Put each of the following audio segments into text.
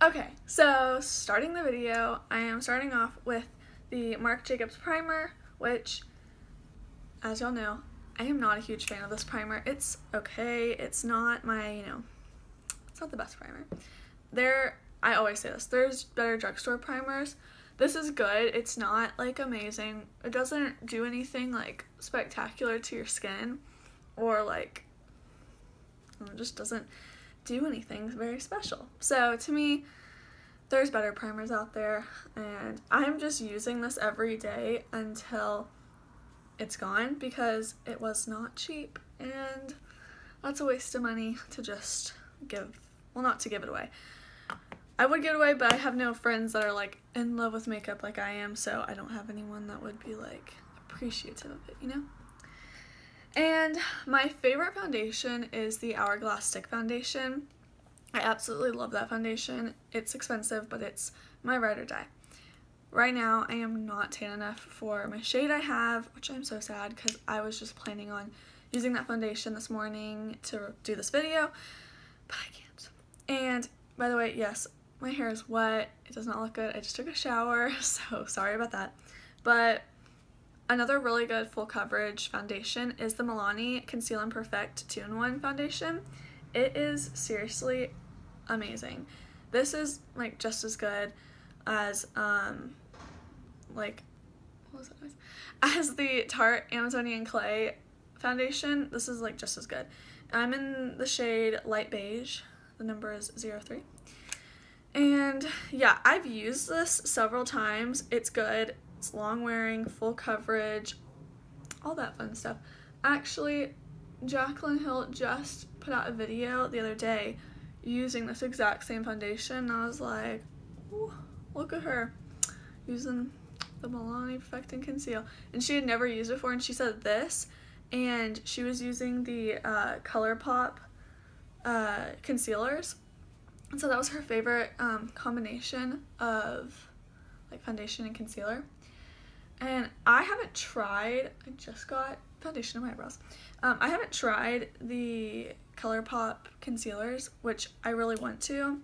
Okay, so starting the video, I am starting off with the Marc Jacobs primer, which, as y'all know, I am not a huge fan of this primer. It's okay. It's not my, it's not the best primer. I always say this, there's better drugstore primers. This is good. It's not, like, amazing. It doesn't do anything, like, spectacular to your skin, or, like, it just doesn't do anything very special. So, to me, there's better primers out there, and I'm just using this every day until it's gone, because it was not cheap, and that's a waste of money to just give, well, not to give it away. I would give it away, but I have no friends that are, like, in love with makeup like I am, so I don't have anyone that would be, like, appreciative of it, you know? And my favorite foundation is the Hourglass Stick foundation. I absolutely love that foundation. It's expensive, but it's my ride or die. Right now, I am not tan enough for my shade I have, which I'm so sad, because I was just planning on using that foundation this morning to do this video, but I can't. And, by the way, yes, my hair is wet. It does not look good. I just took a shower, so sorry about that. But another really good full coverage foundation is the Milani Conceal and Perfect 2-in-1 foundation. It is seriously amazing. This is, like, just as good as, like, what was it? As the Tarte Amazonian Clay foundation. This is, like, just as good. I'm in the shade Light Beige. The number is 03. And yeah, I've used this several times. It's good. It's long wearing, full coverage, all that fun stuff. Actually, Jaclyn Hill just put out a video the other day using this exact same foundation, and I was like, ooh, look at her using the Milani Perfect and Conceal. And she had never used it before, and she said this, and she was using the ColourPop concealers. And so that was her favorite combination of, like, foundation and concealer. And I haven't tried, I just got foundation in my eyebrows. I haven't tried the ColourPop concealers, which I really want to,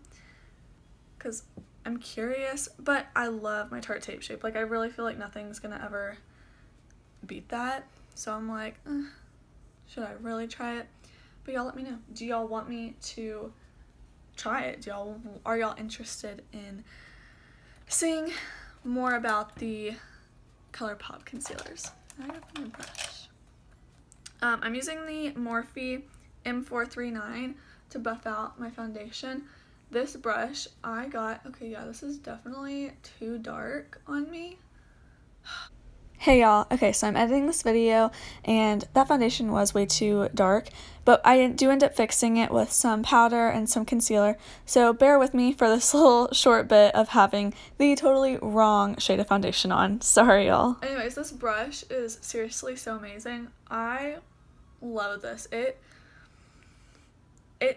because I'm curious, but I love my Tarte Tape Shape. Like, I really feel like nothing's gonna ever beat that. So I'm like, should I really try it? But y'all let me know. Do y'all want me to try it? Are y'all interested in seeing more about the ColourPop concealers? I got my brush. I'm using the Morphe M439 to buff out my foundation. This brush I got, okay, yeah, this is definitely too dark on me. Hey y'all, okay, so I'm editing this video, and that foundation was way too dark, but I do end up fixing it with some powder and some concealer, so bear with me for this little short bit of having the totally wrong shade of foundation on. Sorry y'all. Anyways, this brush is seriously so amazing. I love this. It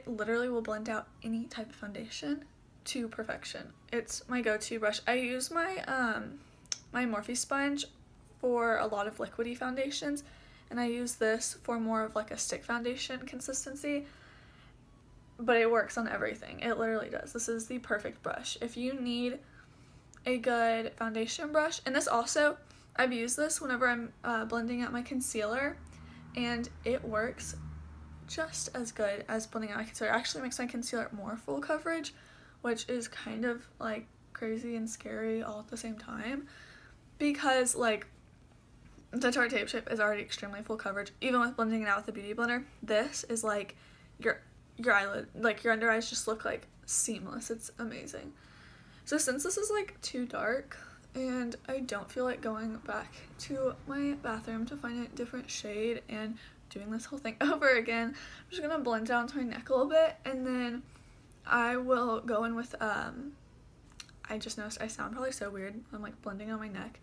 literally will blend out any type of foundation to perfection. It's my go-to brush. I use my my Morphe sponge for a lot of liquidy foundations, and I use this for more of, like, a stick foundation consistency, but it works on everything. It literally does. This is the perfect brush if you need a good foundation brush. And this also, I've used this whenever I'm blending out my concealer, and it works just as good as blending out my concealer. It actually makes my concealer more full coverage, which is kind of, like, crazy and scary all at the same time, because, like, the Tarte Tape Shape is already extremely full coverage, even with blending it out with a beauty blender. This is, like, your eyelid, like, your under eyes just look, like, seamless. It's amazing. So since this is, like, too dark, and I don't feel like going back to my bathroom to find a different shade and doing this whole thing over again, I'm just gonna blend down to my neck a little bit, and then I will go in with, I just noticed I sound probably so weird. I'm, like, blending on my neck.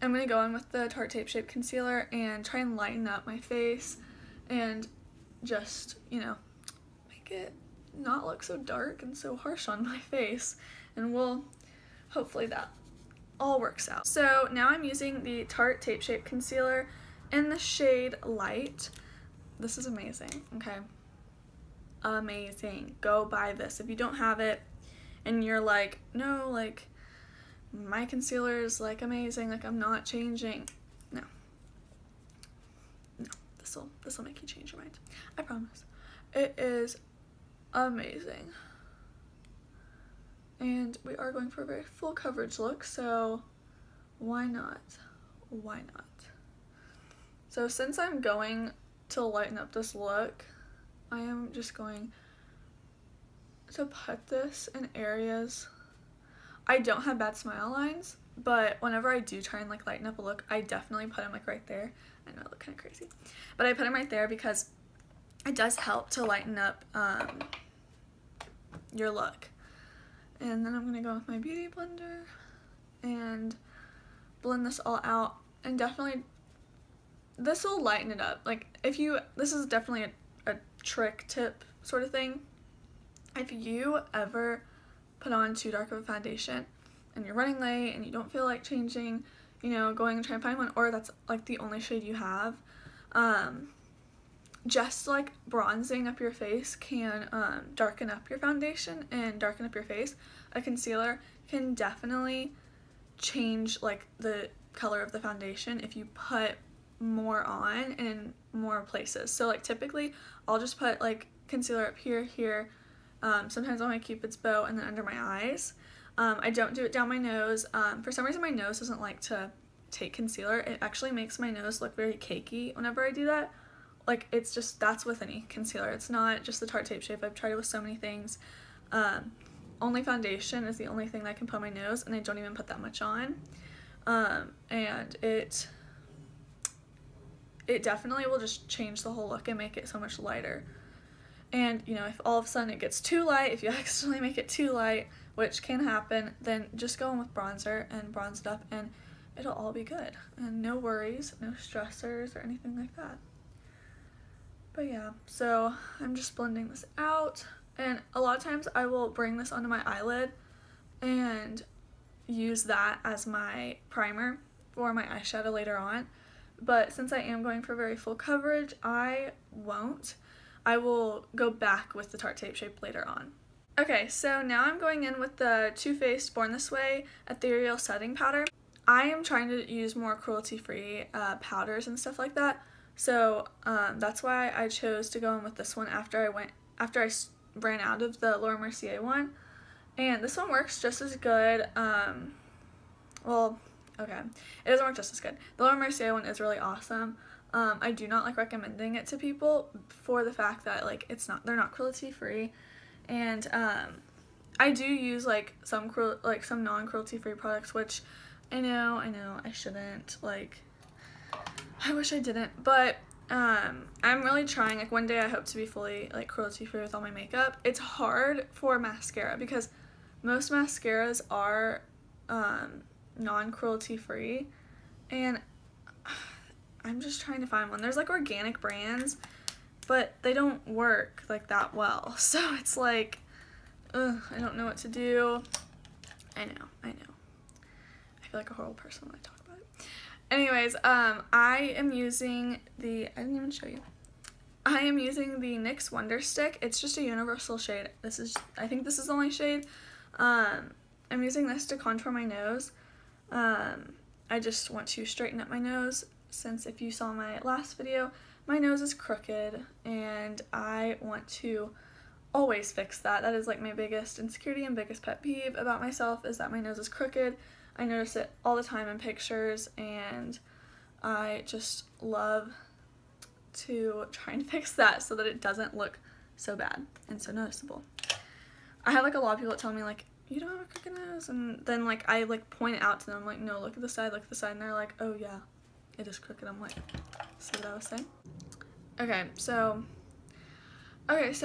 I'm going to go in with the Tarte Tape Shape Concealer and try and lighten up my face and just, make it not look so dark and so harsh on my face. And hopefully that all works out. So now I'm using the Tarte Tape Shape Concealer in the shade Light. This is amazing, okay? amazing. Go buy this. If you don't have it and you're like, no, like, my concealer is like amazing, like I'm not changing. No. No. This'll make you change your mind. I promise. It is amazing. And we are going for a very full coverage look, so why not? Why not? So since I'm going to lighten up this look, I am just going to put this in areas. I don't have bad smile lines, but whenever I do try and like lighten up a look, I definitely put them like right there. I know I look kind of crazy, but I put them right there because it does help to lighten up your look. And then I'm going to go with my beauty blender and blend this all out, and definitely this will lighten it up. Like this is definitely a trick tip sort of thing. If you ever put on too dark of a foundation and you're running late and you don't feel like changing, you know, going and trying to find one, or that's like the only shade you have, just like bronzing up your face can darken up your foundation and darken up your face. A concealer can definitely change like the color of the foundation if you put more on in more places. So like typically I'll just put like concealer up here, sometimes on my Cupid's bow, and then under my eyes. I don't do it down my nose. For some reason my nose doesn't like to take concealer. It actually makes my nose look very cakey whenever I do that. Like it's just, that's with any concealer. It's not just the Tarte Tape Shape. I've tried it with so many things. Only foundation is the only thing that I can put on my nose, and I don't even put that much on. And it definitely will just change the whole look and make it so much lighter. And, you know, if all of a sudden it gets too light, if you accidentally make it too light, which can happen, then just go in with bronzer and bronze it up, and it'll all be good. And no worries, no stressors or anything like that. But yeah, so I'm just blending this out, and a lot of times I will bring this onto my eyelid and use that as my primer for my eyeshadow later on. But since I am going for very full coverage, I won't. I will go back with the Tarte Tape Shape later on. Okay, so now I'm going in with the Too Faced Born This Way Ethereal Setting Powder. I am trying to use more cruelty-free powders and stuff like that. So that's why I chose to go in with this one after I ran out of the Laura Mercier one. And this one works just as good. Well, okay, it doesn't work just as good. The Laura Mercier one is really awesome. I do not like recommending it to people for the fact that like they're not cruelty free, and I do use like some non-cruelty free products, which I know I shouldn't, like I wish I didn't, but I'm really trying. Like one day I hope to be fully like cruelty free with all my makeup. It's hard for mascara because most mascaras are non-cruelty free, and I'm just trying to find one. There's like organic brands, but they don't work like that well. So it's like, ugh, I don't know what to do. I know. I feel like a horrible person when I talk about it. Anyways, I am using the, I didn't even show you. I am using the NYX Wonder Stick. It's just a universal shade. I think this is the only shade. I'm using this to contour my nose. I just want to straighten up my nose, since if you saw my last video, my nose is crooked, and I want to always fix that. That is like my biggest insecurity and biggest pet peeve about myself, is that my nose is crooked. I notice it all the time in pictures, and I just love to try and fix that so that it doesn't look so bad and so noticeable. I have like a lot of people that tell me like, you don't have a crooked nose, and then like I like point it out to them, I'm like, no, look at the side, and they're like, oh yeah, it is crooked. I'm like, see what I was saying? Okay, so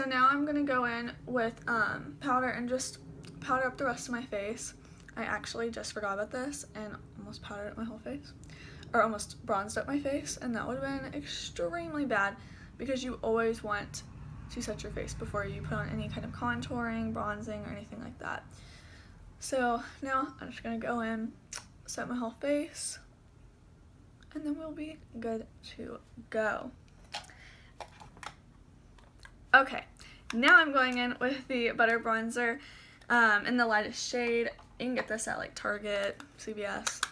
now I'm gonna go in with powder and just powder up the rest of my face. I actually just forgot about this and almost powdered up my whole face, or almost bronzed up my face, and that would have been extremely bad, because you always want to set your face before you put on any kind of contouring, bronzing, or anything like that. So now I'm just gonna go in, set my whole face, and then we'll be good to go. Okay, now I'm going in with the Butter Bronzer in the lightest shade. You can get this at like Target, CVS,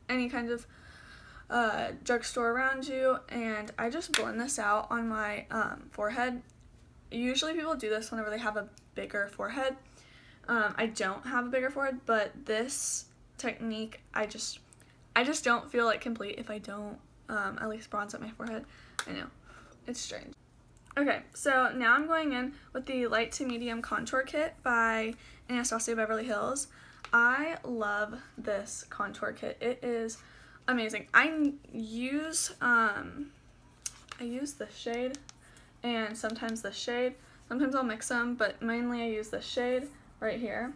any kind of drugstore around you, and I just blend this out on my forehead. Usually people do this whenever they have a bigger forehead. I don't have a bigger forehead, but this technique, I just don't feel like complete if I don't at least bronze up my forehead. I know, it's strange. Okay, so now I'm going in with the Light to Medium Contour Kit by Anastasia Beverly Hills. I love this contour kit. It is amazing. I use this shade and sometimes this shade. Sometimes I'll mix them, but mainly I use this shade right here.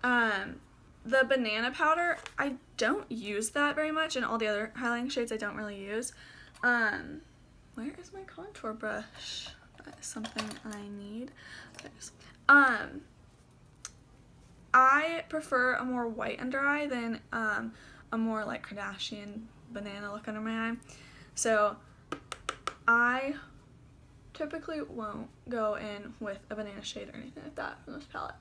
The banana powder, I don't use that very much, and all the other highlighting shades I don't really use. Where is my contour brush? That is something I need. I prefer a more white under eye than a more like Kardashian banana look under my eye. So I typically won't go in with a banana shade or anything like that from this palette.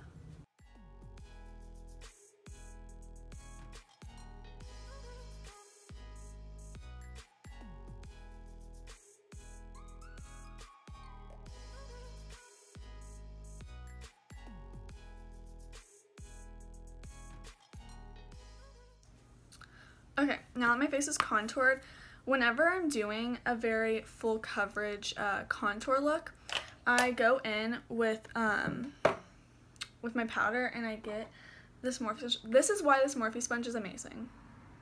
Okay, now that my face is contoured, whenever I'm doing a very full coverage contour look, I go in with my powder and I get this Morphe. This is why this Morphe sponge is amazing.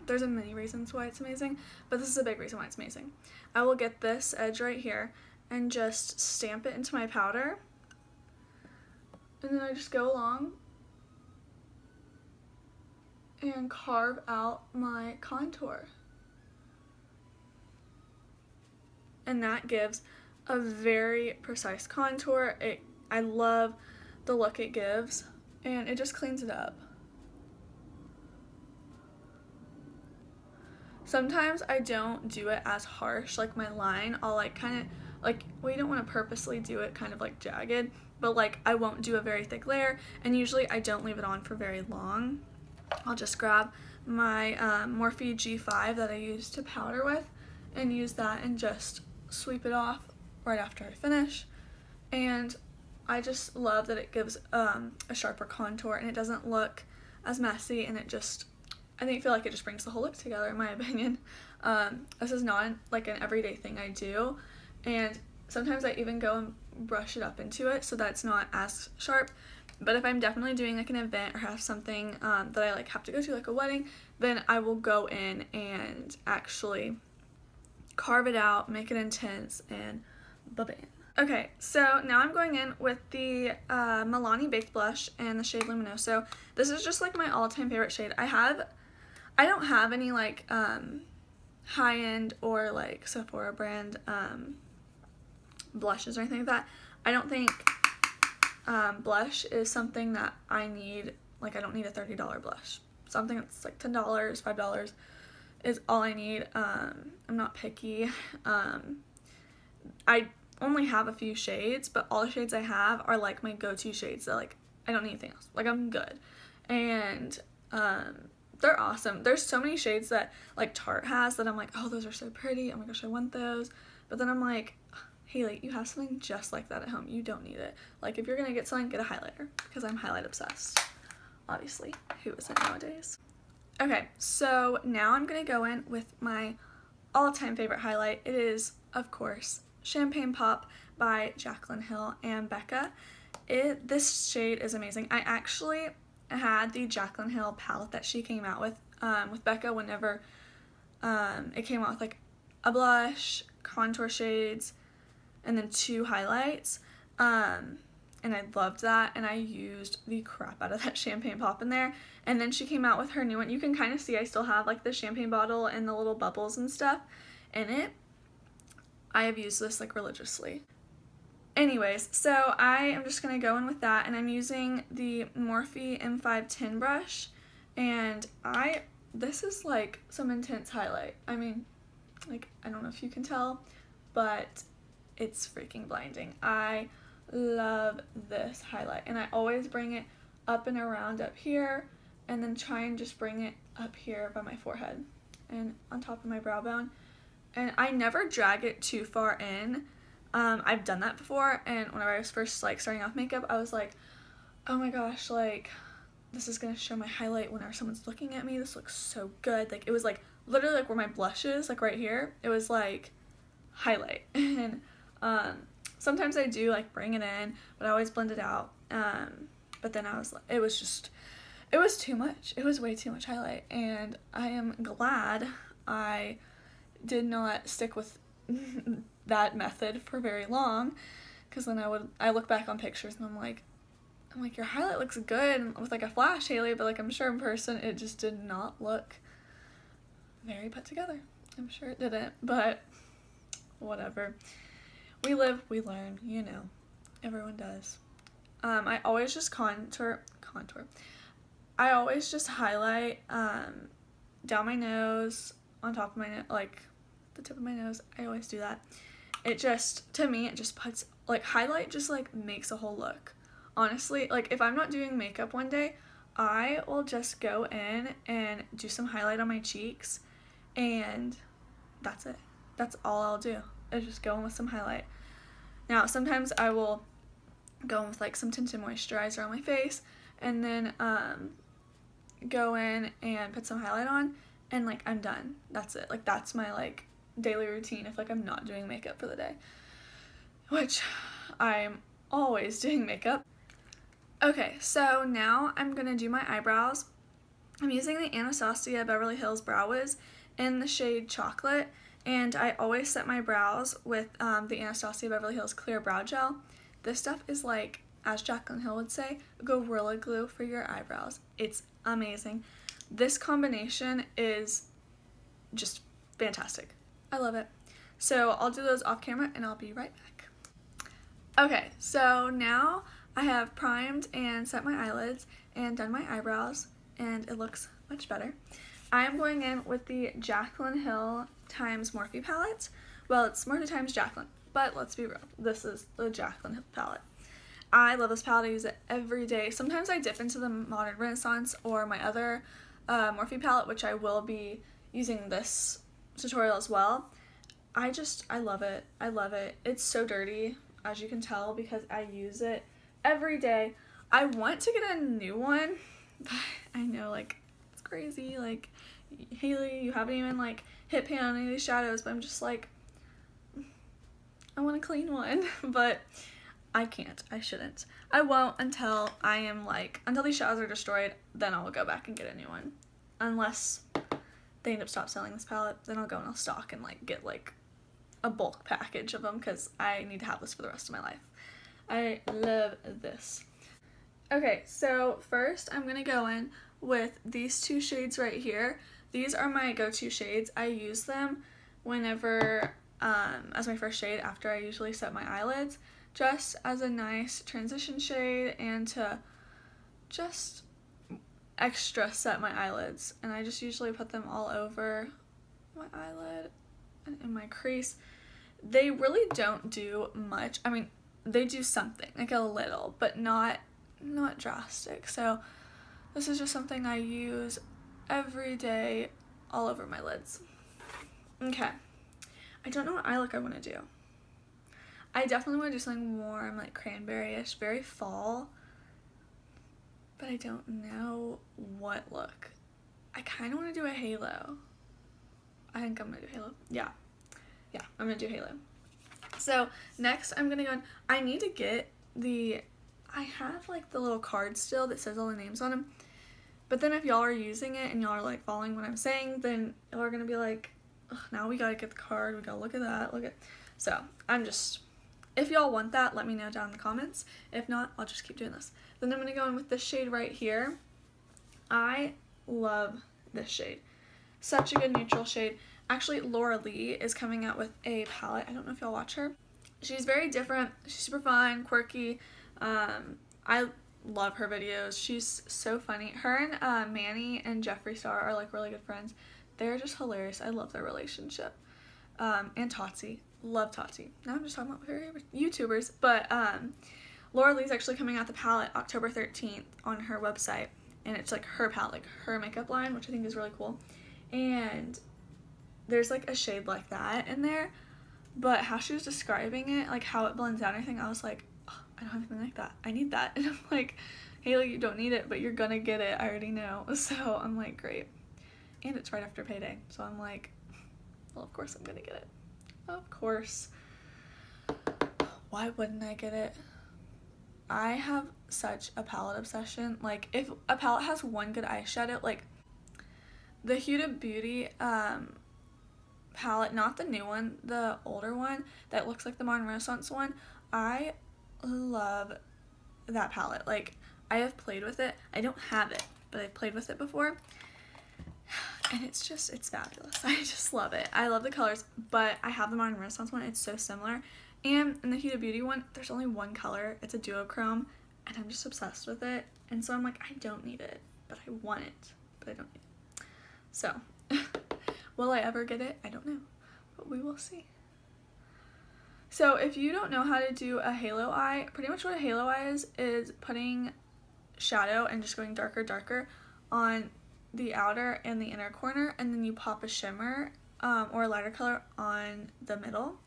There's many reasons why it's amazing, but this is a big reason why it's amazing. I will get this edge right here and just stamp it into my powder, and then I just go along and carve out my contour. And that gives a very precise contour. I love the look it gives, and it just cleans it up. Sometimes I don't do it as harsh, like my line, I'll like kind of like, well, you don't want to purposely do it kind of like jagged, but like I won't do a very thick layer, and usually I don't leave it on for very long. I'll just grab my Morphe G5 that I use to powder with and use that and just sweep it off right after I finish. And I just love that it gives a sharper contour and it doesn't look as messy, and it just, I feel like it just brings the whole look together in my opinion. This is not like an everyday thing I do, and sometimes I even go and brush it up into it so that it's not as sharp. But if I'm definitely doing like an event or have something that I like have to go to, like a wedding, then I will go in and actually carve it out, make it intense, and ba-bam. Okay, so now I'm going in with the Milani Baked blush and the shade Luminoso. This is just like my all-time favorite shade. I don't have any like high-end or like Sephora brand blushes or anything like that. I don't think blush is something that I need. Like, I don't need a $30 blush. Something that's like $10, $5 is all I need. I'm not picky. I only have a few shades, but all the shades I have are like my go-to shades. So like, I don't need anything else. Like, I'm good. And they're awesome. There's so many shades that like Tarte has that I'm like, oh, those are so pretty. Oh my gosh, I want those. But then I'm like, Haley, you have something just like that at home. You don't need it. Like, if you're gonna get something, get a highlighter, because I'm highlight obsessed. Obviously, who isn't nowadays? Okay, so now I'm gonna go in with my all-time favorite highlight. It is, of course, Champagne Pop by Jaclyn Hill and Becca. This shade is amazing. I actually had the Jaclyn Hill palette that she came out with Becca whenever it came out with like a blush, contour shades, and then 2 highlights, and I loved that, and I used the crap out of that Champagne Pop in there. And then she came out with her new one. You can kind of see I still have like the champagne bottle and the little bubbles and stuff in it. I have used this like religiously. Anyways, so I am just going to go in with that, and I'm using the Morphe M510 brush, and this is like some intense highlight. I mean, like, I don't know if you can tell, but it's freaking blinding. I love this highlight, and I always bring it up and around up here, and then try and just bring it up here by my forehead and on top of my brow bone. And I never drag it too far in. I've done that before, and whenever I was first like starting off makeup, I was like, oh my gosh, like this is gonna show my highlight whenever someone's looking at me. This looks so good. Like it was like literally like where my blush is, like right here, it was like highlight. And sometimes I do like bring it in, but I always blend it out. But then I was like, it was too much. It was way too much highlight, and I am glad I did not stick with that method for very long, because then I look back on pictures and I'm like your highlight looks good with like a flash, Haley, but like I'm sure in person it just did not look very put together. I'm sure it didn't, but whatever. We live, we learn, you know. Everyone does. I always just contour. I always just highlight down my nose, on top of my nose, like the tip of my nose. I always do that. It just, to me, it just puts, like, highlight just like makes a whole look. Honestly, like if I'm not doing makeup one day, I will just go in and do some highlight on my cheeks, and that's it. That's all I'll do, is just go in with some highlight. Now, sometimes I will go in with like some tinted moisturizer on my face, and then go in and put some highlight on, and like I'm done. That's it. Like that's my like daily routine if like I'm not doing makeup for the day, which I'm always doing makeup. Okay, so now I'm gonna do my eyebrows. I'm using the Anastasia Beverly Hills Brow Wiz in the shade Chocolate, and I always set my brows with the Anastasia Beverly Hills Clear Brow Gel. This stuff is like, as Jaclyn Hill would say, Gorilla Glue for your eyebrows. It's amazing. This combination is just fantastic. I love it. So I'll do those off camera and I'll be right back. Okay, so now I have primed and set my eyelids and done my eyebrows, and it looks much better. I am going in with the Jaclyn Hill times Morphe palette. Well, it's Morphe times Jaclyn, but let's be real. This is the Jaclyn Hill palette. I love this palette. I use it every day. Sometimes I dip into the Modern Renaissance or my other Morphe palette, which I will be using this tutorial as well. I love it. I love it. It's so dirty, as you can tell, because I use it every day. I want to get a new one, but I know, like, it's crazy. Like, Haley, you haven't even, like, hit pan on any of these shadows, but I'm just like, I want a clean one, but I can't. I shouldn't. I won't until I am, like, until these shadows are destroyed, then I'll go back and get a new one. Unless they end up stop selling this palette, then I'll go and I'll stock and, like, get, like, a bulk package of them, because I need to have this for the rest of my life. I love this. Okay, so first I'm going to go in with these two shades right here. These are my go-to shades. I use them whenever, as my first shade after I usually set my eyelids, just as a nice transition shade and to just extra set my eyelids. And I just usually put them all over my eyelid and in my crease. They really don't do much. I mean, they do something, like a little, but not drastic. So this is just something I use every day all over my lids. Okay, I don't know what eye look I want to do. I definitely want to do something warm, like cranberry-ish, very fall, but I don't know what look. I kind of want to do a halo. I think I'm going to do halo. Yeah, I'm going to do halo. So next I'm going to go in. I need to get I have like the little card still that says all the names on them, but then if y'all are using it and y'all are like following what I'm saying, then y'all are going to be like, now we got to get the card, we got to look at that, So I'm just, if y'all want that, let me know down in the comments. If not, I'll just keep doing this. Then I'm going to go in with this shade right here. I love this shade. Such a good neutral shade. Actually, Laura Lee is coming out with a palette. I don't know if y'all watch her. She's very different. She's super fun, quirky. I love her videos. She's so funny. Her and Manny and Jeffree Star are like really good friends. They're just hilarious. I love their relationship. And Tarte. Love Tarte. Now I'm just talking about her YouTubers. But Laura Lee's actually coming out the palette October 13th on her website, and it's like her palette, like her makeup line, which I think is really cool. And there's like a shade like that in there, but how she was describing it, like how it blends out and everything, I was like, oh, I don't have anything like that. I need that. And I'm like, Haley, you don't need it, but you're gonna get it. I already know. So I'm like, great. And it's right after payday. So I'm like, well, of course I'm gonna get it. Of course. Why wouldn't I get it? I have such a palette obsession. Like, if a palette has one good eyeshadow, like the Huda Beauty palette, not the new one, the older one that looks like the Modern Renaissance one, I love that palette. Like, I have played with it. I don't have it, but I've played with it before, and it's fabulous. I just love it. I love the colors, but I have the Modern Renaissance one. It's so similar. And in the Huda Beauty one, there's only one color. It's a duochrome, and I'm just obsessed with it. And so I'm like, I don't need it, but I want it, but I don't need it. So, will I ever get it? I don't know, but we will see. So if you don't know how to do a halo eye, pretty much what a halo eye is putting shadow and just going darker on the outer and the inner corner, and then you pop a shimmer or a lighter color on the middle.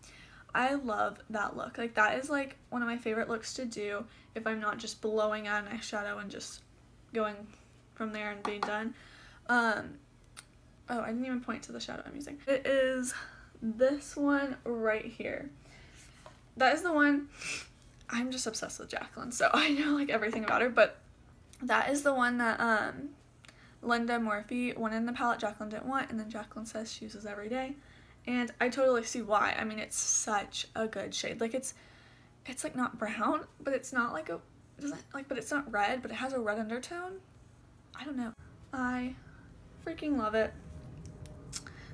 I love that look. Like, that is like one of my favorite looks to do if I'm not just blowing out an eyeshadow and just going from there and being done. Oh, I didn't even point to the shadow I'm using. It is this one right here. That is the one. I'm just obsessed with Jaclyn, so I know like everything about her, but that is the one that Linda Morphe wanted in the palette, Jaclyn didn't want, and then Jaclyn says she uses every day. And I totally see why. I mean, it's such a good shade. Like, it's like not brown, but it's not like a, it doesn't like, but it's not red, but it has a red undertone. I don't know. I freaking love it.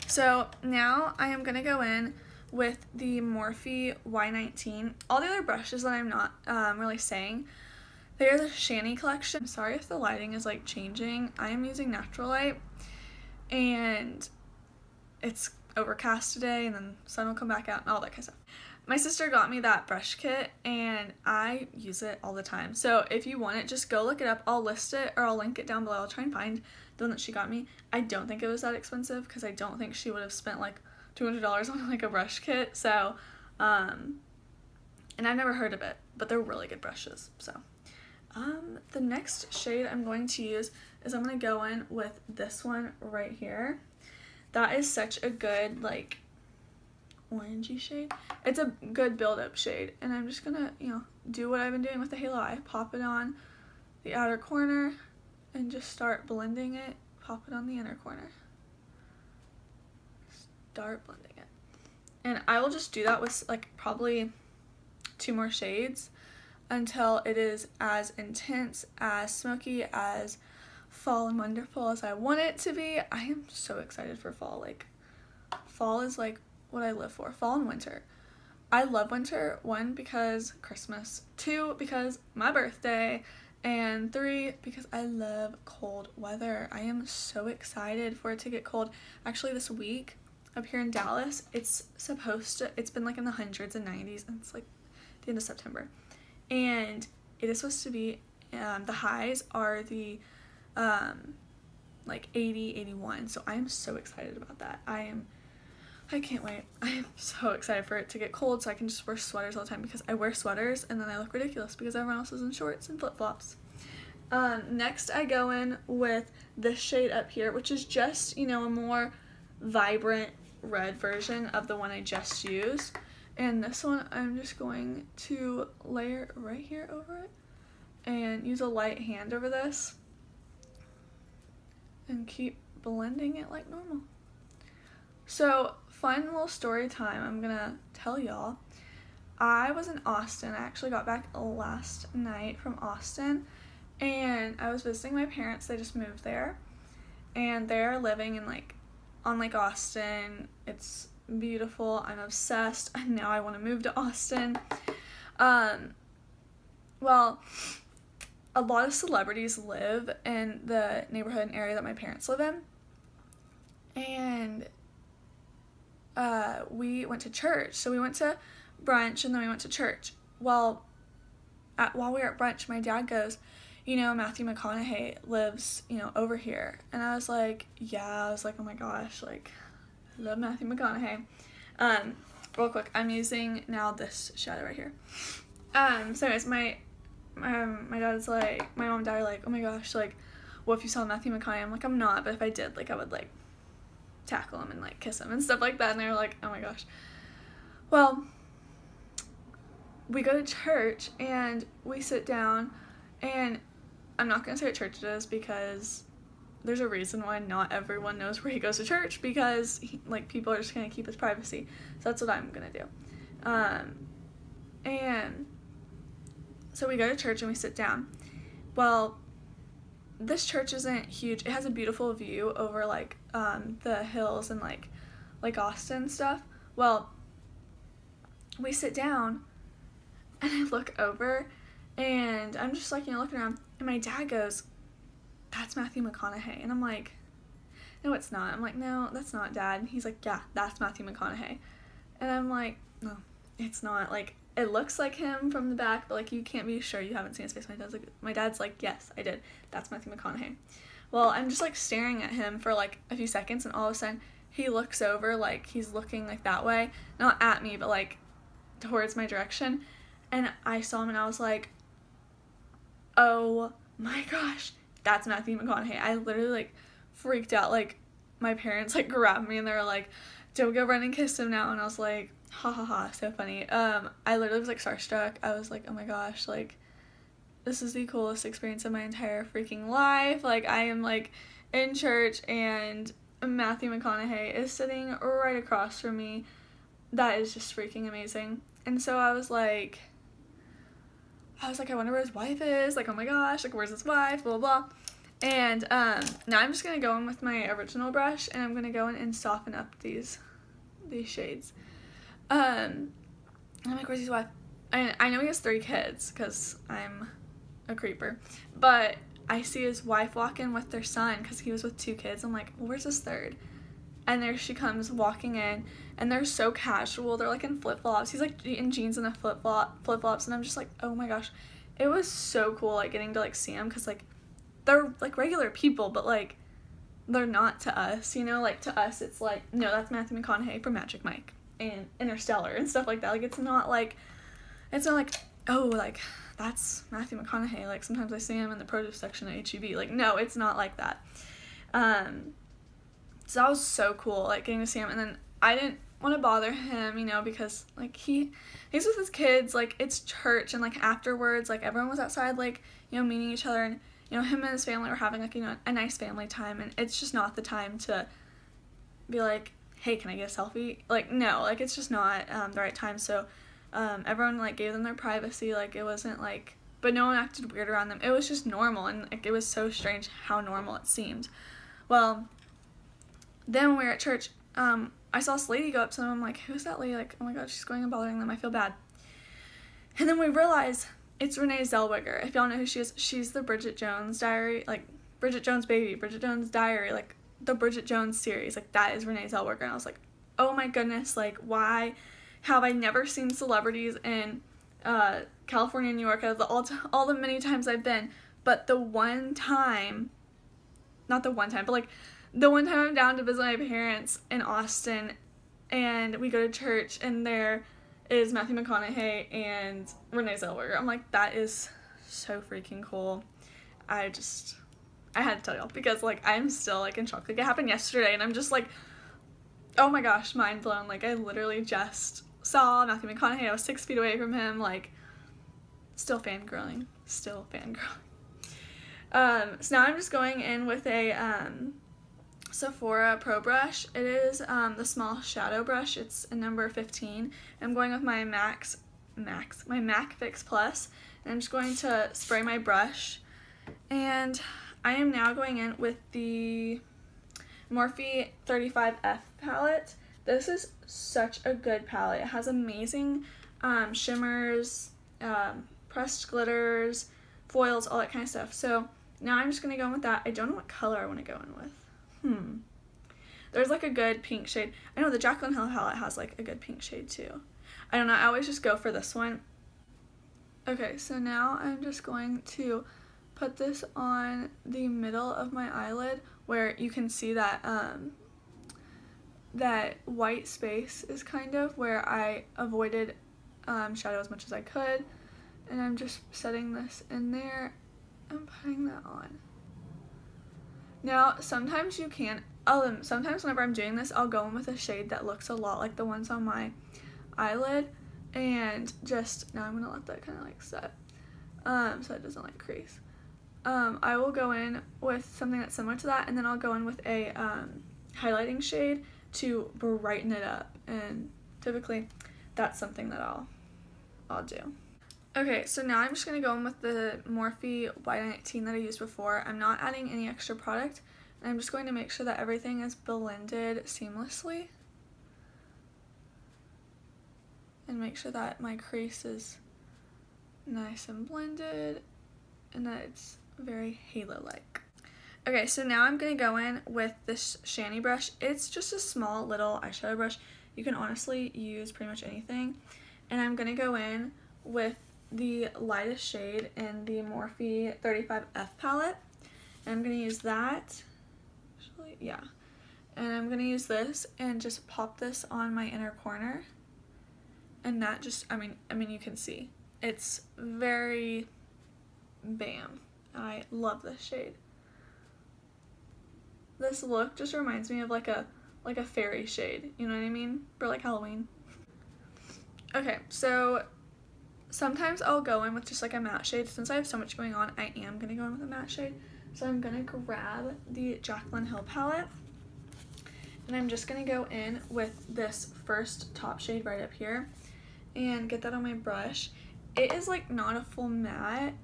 So now I am gonna go in with the Morphe Y19. All the other brushes that I'm not really saying, they're the Shani collection. I'm sorry if the lighting is like changing. I am using natural light, and it's overcast today, and then sun will come back out and all that kind of stuff. My sister got me that brush kit, and I use it all the time. So if you want it, just go look it up. I'll list it, or I'll link it down below. I'll try and find the one that she got me. I don't think it was that expensive, because I don't think she would have spent like $200 on like a brush kit. So and I've never heard of it, but they're really good brushes. So the next shade I'm going to use is I'm going to go in with this one right here. That is such a good, like, orangey shade. It's a good build-up shade, and I'm just gonna, you know, do what I've been doing with the halo eye. Pop it on the outer corner, and just start blending it. Pop it on the inner corner. Start blending it. And I will just do that with, like, probably 2 more shades until it is as intense, as smoky, as fall and wonderful as I want it to be. I am so excited for fall. Like, fall is like what I live for. Fall and winter. I love winter, 1, because Christmas, 2, because my birthday, and 3, because I love cold weather. I am so excited for it to get cold. Actually, this week up here in Dallas, it's been like in the hundreds and 90s, and it's like the end of September, and it is supposed to be, the highs are the like 80, 81, so I am so excited about that. I can't wait. I am so excited for it to get cold so I can just wear sweaters all the time, because I wear sweaters and then I look ridiculous because everyone else is in shorts and flip-flops. Next I go in with this shade up here, which is just, you know, a more vibrant red version of the one I just used. And this one I'm just going to layer right here over it and use a light hand over this and keep blending it like normal. So, fun little story time I'm gonna tell y'all. I was in Austin. I actually got back last night from Austin, and I was visiting my parents. They just moved there, and they're living in like on Lake Austin. It's beautiful. I'm obsessed. Now I want to move to Austin. Well, a lot of celebrities live in the neighborhood and area that my parents live in, and we went to church. So we went to brunch and then we went to church. Well, while we were at brunch, my dad goes, you know, Matthew McConaughey lives, you know, over here. And I was like, yeah. I was like, oh my gosh, like, I love Matthew McConaughey. Real quick, I'm using now this shadow right here. So anyways, my dad's like, my mom and dad are like, oh my gosh, like, what if you saw Matthew McConaughey? I'm like, I'm not, but if I did, like, I would, like, tackle him and, like, kiss him and stuff like that. And they were like, oh my gosh. Well, we go to church, and we sit down, and I'm not going to say what church it is, because there's a reason why not everyone knows where he goes to church, because, like, people are just going to keep his privacy. So that's what I'm going to do. And so we go to church, and we sit down. Well, this church isn't huge. It has a beautiful view over, like, the hills and, like Austin and stuff. Well, we sit down, and I look over, and I'm just, like, you know, looking around, and my dad goes, that's Matthew McConaughey. And I'm like, no, it's not. I'm like, no, that's not, Dad. And he's like, yeah, that's Matthew McConaughey. And I'm like, no, it's not. Like, it looks like him from the back, but, like, you can't be sure. You haven't seen his face. My dad's like, yes, I did. That's Matthew McConaughey. Well, I'm just, like, staring at him for, like, a few seconds, and all of a sudden, he looks over, like, he's looking, like, that way. Not at me, but, like, towards my direction. And I saw him, and I was like, oh my gosh, that's Matthew McConaughey. I literally, like, freaked out. Like, my parents, like, grabbed me, and they were like, don't go run and kiss him now. And I was like, ha ha ha, so funny. I literally was, like, starstruck. I was like, oh my gosh, like, this is the coolest experience of my entire freaking life. Like, I am, like, in church, and Matthew McConaughey is sitting right across from me. That is just freaking amazing. And so I was like, I wonder where his wife is. Like, oh my gosh, like, where's his wife, blah, blah, blah. And, now I'm just gonna go in with my original brush, and I'm gonna go in and soften up these shades. I'm like, where's his wife? I know he has 3 kids, because I'm a creeper, but I see his wife walk in with their son, because he was with 2 kids. I'm like, well, where's his third? And there she comes walking in, and they're so casual. They're, like, in flip-flops. He's, like, in jeans and a flip-flops, and I'm just like, oh my gosh. It was so cool, like, getting to, like, see them, because, like, they're, like, regular people, but, like, they're not to us, you know? Like, to us, it's like, no, that's Matthew McConaughey from Magic Mike and Interstellar and stuff like that. Like, it's not like, oh, like, that's Matthew McConaughey. Like, sometimes I see him in the produce section at HEB. Like, no, it's not like that. So that was so cool, like, getting to see him. And then I didn't want to bother him, you know, because, like, he's with his kids, like, it's church, and, like, afterwards, like, everyone was outside, like, you know, meeting each other, and, you know, him and his family were having, like, you know, a nice family time, and it's just not the time to be like, hey, can I get a selfie? Like, no, like, it's just not the right time. So everyone, like, gave them their privacy. Like, it wasn't, like, but no one acted weird around them. It was just normal, and, like, it was so strange how normal it seemed. Well, then when we were at church, I saw this lady go up to them. I'm like, who's that lady? Like, oh my god, she's going and bothering them. I feel bad. And then we realize it's Renee Zellweger. If y'all know who she is, she's the Bridget Jones Diary, like, Bridget Jones Baby, Bridget Jones Diary, like, the Bridget Jones series. Like, that is Renee Zellweger. And I was like, oh my goodness, like, why have I never seen celebrities in California and New York out of all the many times I've been, but the one time, not the one time, but, like, the one time I'm down to visit my parents in Austin, and we go to church, and there is Matthew McConaughey and Renee Zellweger. I'm like, that is so freaking cool. I had to tell y'all, because, like, I'm still, like, in shock. Like, it happened yesterday, and I'm just like, oh my gosh, mind blown. Like, I literally just saw Matthew McConaughey. I was 6 feet away from him. Like, still fangirling. So now I'm just going in with a Sephora Pro brush. It is the small shadow brush. It's a number 15. I'm going with my my MAC Fix Plus, and I'm just going to spray my brush. And I am now going in with the Morphe 35F palette. This is such a good palette. It has amazing shimmers, pressed glitters, foils, all that kind of stuff. So now I'm just going to go in with that. I don't know what color I want to go in with. There's, like, a good pink shade. I know the Jaclyn Hill palette has, like, a good pink shade too. I don't know. I always just go for this one. Okay, so now I'm just going to put this on the middle of my eyelid where you can see that that white space is kind of where I avoided shadow as much as I could, and I'm just setting this in there and putting that on. Now sometimes you can, sometimes whenever I'm doing this I'll go in with a shade that looks a lot like the ones on my eyelid, and just, now I'm going to let that kind of like set so it doesn't like crease. I will go in with something that's similar to that, and then I'll go in with a highlighting shade to brighten it up, and typically that's something that I'll do. Okay, so now I'm just going to go in with the Morphe Y19 that I used before. I'm not adding any extra product, and I'm just going to make sure that everything is blended seamlessly. And make sure that my crease is nice and blended and that it's very halo-like. Okay, so now I'm going to go in with this Shiny brush. It's just a small little eyeshadow brush. You can honestly use pretty much anything. And I'm going to go in with the lightest shade in the Morphe 35F palette. And I'm going to use that. Actually, yeah. And I'm going to use this and just pop this on my inner corner. And that just, I mean you can see. It's very bam. I love this shade. This look just reminds me of like a fairy shade, you know what I mean? For like Halloween. Okay, so sometimes I'll go in with just like a matte shade. Since I have so much going on, I am gonna go in with a matte shade. So I'm gonna grab the Jaclyn Hill palette, and I'm just gonna go in with this first top shade right up here and get that on my brush. It is like not a full matte.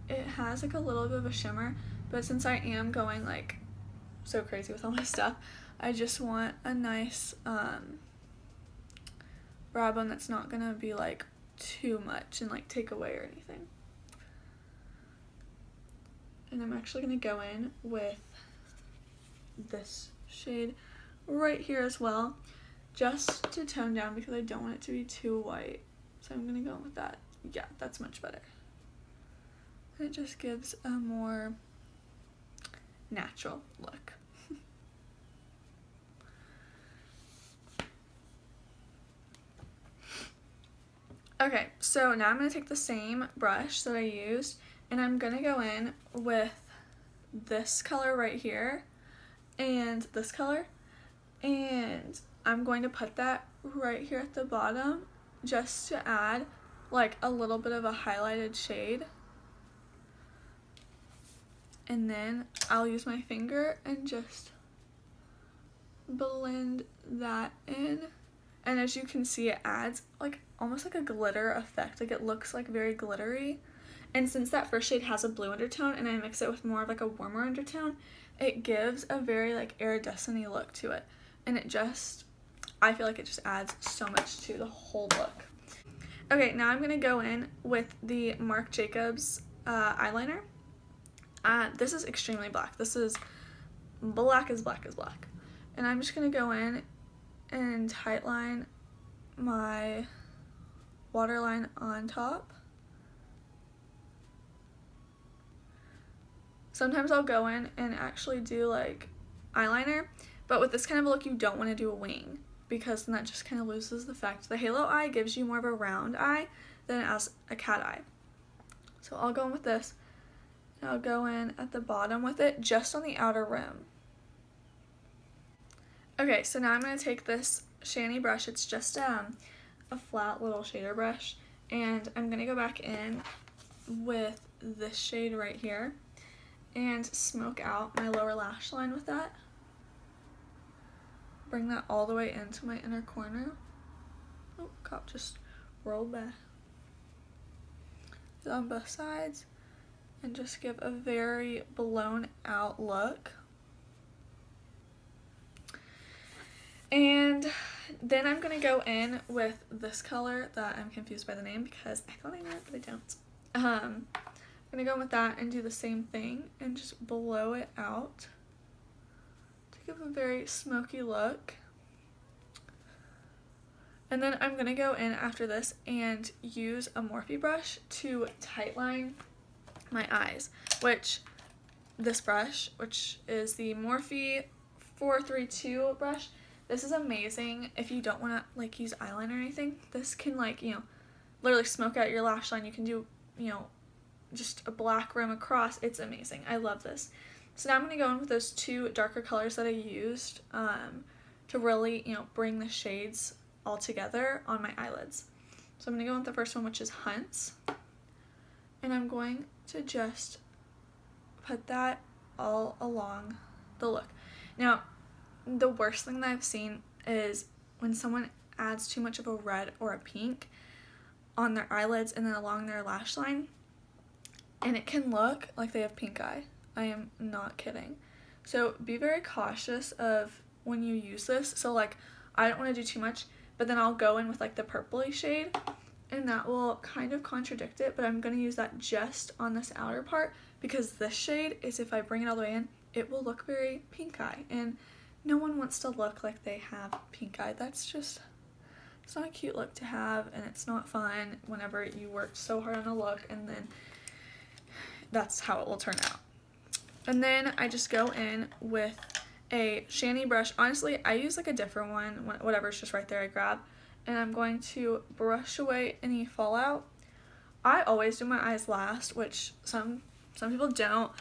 It has like a little bit of a shimmer, but since I am going like so crazy with all my stuff, I just want a nice brow bone that's not gonna be like too much and like take away or anything. And I'm actually gonna go in with this shade right here as well, just to tone down because I don't want it to be too white. So I'm gonna go in with that. Yeah, that's much better. It just gives a more natural look. Okay, so now I'm going to take the same brush that I used, and I'm going to go in with this color right here and this color, and I'm going to put that right here at the bottom just to add like a little bit of a highlighted shade. And then I'll use my finger and just blend that in. And as you can see, it adds like almost like a glitter effect. Like it looks like very glittery. And since that first shade has a blue undertone and I mix it with more of like a warmer undertone, it gives a very like iridescent-y look to it. And it just, I feel like it just adds so much to the whole look. Okay, now I'm going to go in with the Marc Jacobs eyeliner. This is extremely black. This is black as black as black. And I'm just going to go in and tightline my waterline on top. Sometimes I'll go in and actually do like eyeliner, but with this kind of a look you don't want to do a wing because then that just kind of loses the effect. The halo eye gives you more of a round eye than it has a cat eye. So I'll go in with this. I'll go in at the bottom with it, just on the outer rim. Okay, so now I'm going to take this Shiny brush. It's just a flat little shader brush, and I'm going to go back in with this shade right here and smoke out my lower lash line with that. Bring that all the way into my inner corner. Oh, God, just roll back. On both sides. And just give a very blown out look. And then I'm going to go in with this color that I'm confused by the name because I thought I knew it, but I don't. I'm going to go in with that and do the same thing and just blow it out to give a very smoky look. And then I'm going to go in after this and use a Morphe brush to tightline my eyes, which this brush, which is the Morphe 432 brush, this is amazing if you don't want to like use eyeliner or anything. This can like, you know, literally smoke out your lash line. You can do, you know, just a black rim across. It's amazing. I love this. So now I'm going to go in with those two darker colors that I used to really, you know, bring the shades all together on my eyelids. So I'm going to go with the first one, which is Hunts. And I'm going to just put that all along the look. Now, the worst thing that I've seen is when someone adds too much of a red or a pink on their eyelids and then along their lash line, and it can look like they have pink eye. I am not kidding. So be very cautious of when you use this. So like, I don't want to do too much, but then I'll go in with like the purpley shade, and that will kind of contradict it, but I'm going to use that just on this outer part, because this shade is, if I bring it all the way in, it will look very pink eye, and no one wants to look like they have pink eye. That's just, it's not a cute look to have, and it's not fun whenever you worked so hard on a look and then that's how it will turn out. And then I just go in with a shiny brush. Honestly, I use like a different one, whatever's just right there I grab, and I'm going to brush away any fallout. I always do my eyes last, which some people don't.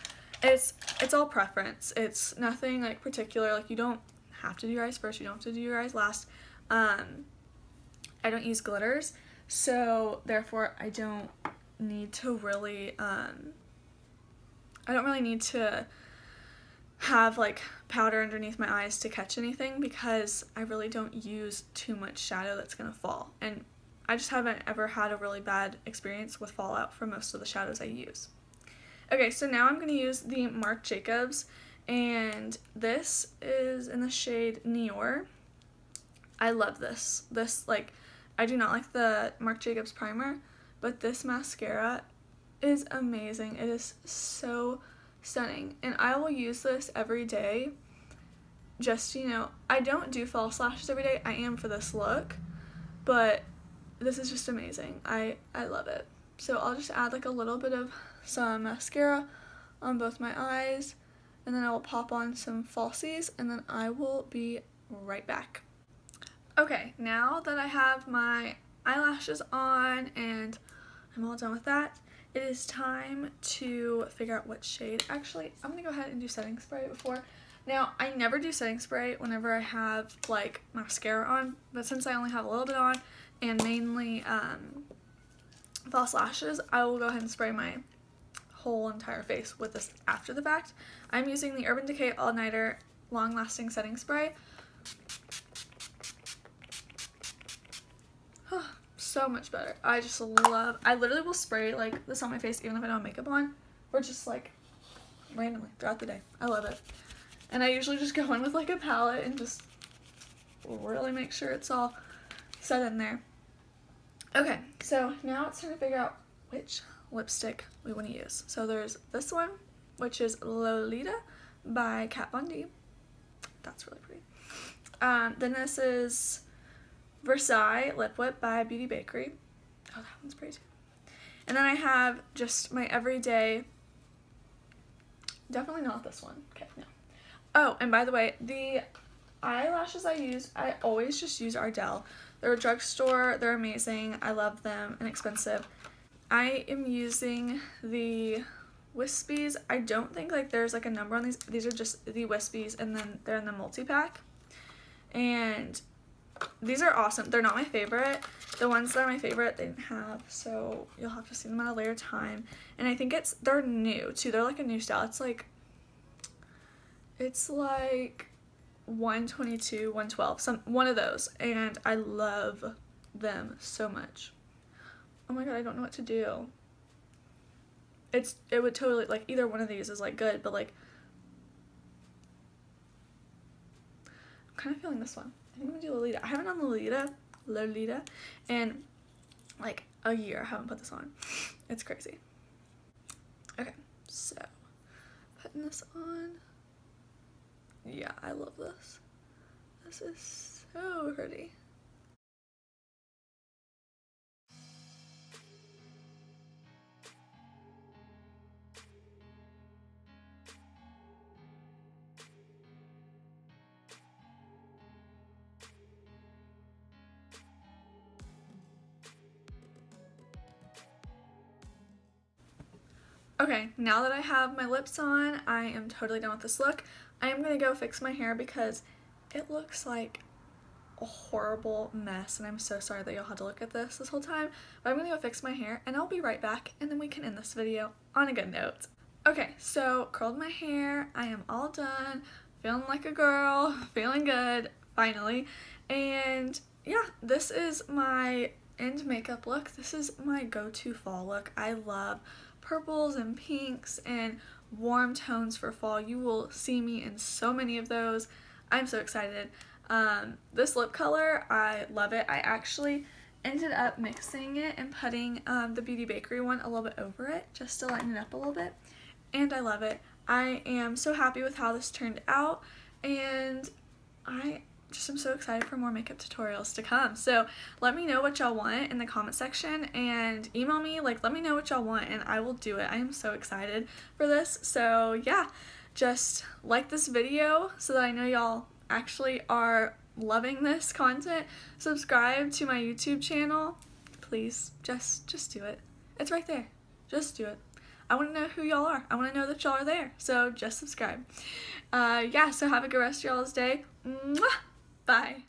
It's all preference. It's nothing like particular. Like, you don't have to do your eyes first, you don't have to do your eyes last. I don't use glitters, so therefore I don't need to really I don't really need to have like powder underneath my eyes to catch anything, because I really don't use too much shadow that's gonna fall, and I just haven't ever had a really bad experience with fallout for most of the shadows I use. Okay, so now I'm going to use the Marc Jacobs, and this is in the shade Nior. I love this. Like, I do not like the Marc Jacobs primer, but this mascara is amazing. It is so stunning, and I will use this every day. Just, you know, I don't do false lashes every day. I am for this look, but this is just amazing. I love it. So I'll just add like a little bit of some mascara on both my eyes, and then I will pop on some falsies, and then I will be right back. Okay, now that I have my eyelashes on and I'm all done with that, it is time to figure out what shade. Actually, I'm gonna go ahead and do setting spray before. Now, I never do setting spray whenever I have like mascara on, but since I only have a little bit on and mainly false lashes, I will go ahead and spray my whole entire face with this after the fact. I'm using the Urban Decay All Nighter Long Lasting Setting Spray. So much better. I just love, I literally will spray like this on my face even if I don't have makeup on, or just like randomly throughout the day. I love it. And I usually just go in with like a palette and just really make sure it's all set in there. Okay, so now it's time to figure out which lipstick we want to use. So there's this one, which is Lolita by Kat Von D. That's really pretty. Then this is Versailles Lip Whip by Beauty Bakery. Oh, that one's pretty too. And then I have just my everyday, definitely not this one. Okay, no. Oh, and by the way, the eyelashes I use, I always just use Ardell. They're a drugstore, they're amazing, I love them, inexpensive. I am using the Wispies. I don't think like there's like a number on these. These are just the Wispies, and then they're in the multi-pack. And these are awesome. They're not my favorite. The ones that are my favorite they didn't have, so you'll have to see them at a later time. And I think they're new too. They're like a new style. It's like 122, 112, one of those, and I love them so much. Oh my god, I don't know what to do. It would totally, like, either one of these is like good, but like I'm kind of feeling this one. I think I'm gonna do Lolita. I haven't done Lolita in like a year. I haven't put this on. It's crazy. Okay, so putting this on. Yeah, I love this. This is so pretty. Okay, now that I have my lips on, I am totally done with this look. I am going to go fix my hair because it looks like a horrible mess, and I'm so sorry that y'all had to look at this whole time, but I'm going to go fix my hair, and I'll be right back, and then we can end this video on a good note. Okay, so curled my hair, I am all done, feeling like a girl, feeling good, finally, and yeah, this is my end makeup look. This is my go-to fall look. I love purples and pinks and warm tones for fall. You will see me in so many of those. I'm so excited. This lip color, I love it. I actually ended up mixing it and putting the Beauty Bakery one a little bit over it just to lighten it up a little bit, and I love it. I am so happy with how this turned out, and I just am so excited for more makeup tutorials to come. So let me know what y'all want in the comment section and email me, like, let me know what y'all want and I will do it. I am so excited for this. So yeah, just like this video so that I know y'all actually are loving this content. Subscribe to my YouTube channel. Please, just do it. It's right there. Just do it. I want to know who y'all are. I want to know that y'all are there. So just subscribe. Yeah, so have a good rest of y'all's day. Mwah! Bye.